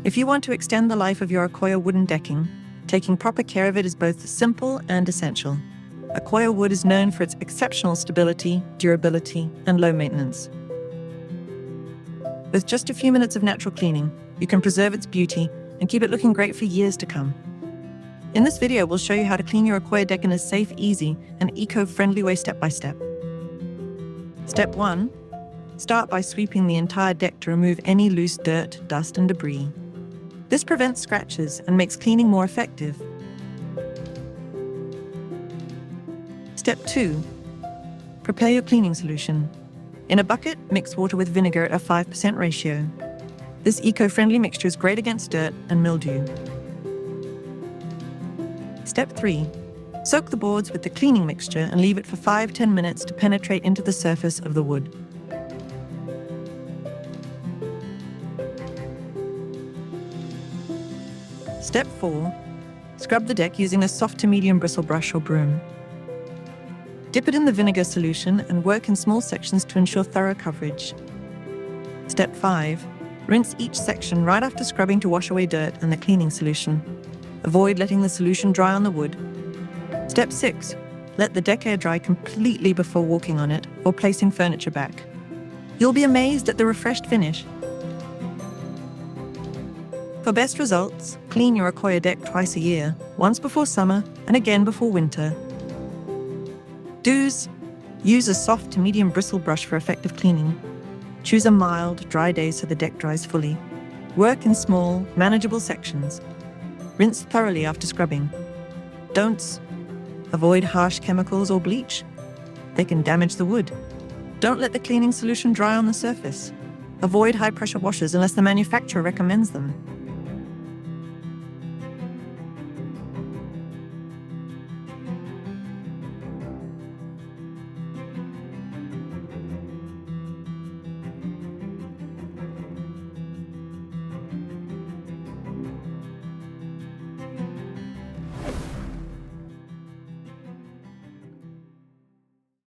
If you want to extend the life of your Accoya wooden decking, taking proper care of it is both simple and essential. Accoya wood is known for its exceptional stability, durability, and low maintenance. With just a few minutes of natural cleaning, you can preserve its beauty and keep it looking great for years to come. In this video, we'll show you how to clean your Accoya deck in a safe, easy, and eco-friendly way step by step. Step 1. Start by sweeping the entire deck to remove any loose dirt, dust, and debris. This prevents scratches and makes cleaning more effective. Step 2. Prepare your cleaning solution. In a bucket, mix water with vinegar at a 5% ratio. This eco-friendly mixture is great against dirt and mildew. Step 3. Soak the boards with the cleaning mixture and leave it for 5-10 minutes to penetrate into the surface of the wood. Step 4. Scrub the deck using a soft to medium bristle brush or broom. Dip it in the vinegar solution and work in small sections to ensure thorough coverage. Step 5. Rinse each section right after scrubbing to wash away dirt and the cleaning solution. Avoid letting the solution dry on the wood. Step 6. Let the deck air dry completely before walking on it or placing furniture back. You'll be amazed at the refreshed finish. For best results, clean your Accoya deck twice a year, once before summer and again before winter. Do's: use a soft to medium bristle brush for effective cleaning. Choose a mild, dry day so the deck dries fully. Work in small, manageable sections. Rinse thoroughly after scrubbing. Don'ts: avoid harsh chemicals or bleach. They can damage the wood. Don't let the cleaning solution dry on the surface. Avoid high-pressure washers unless the manufacturer recommends them.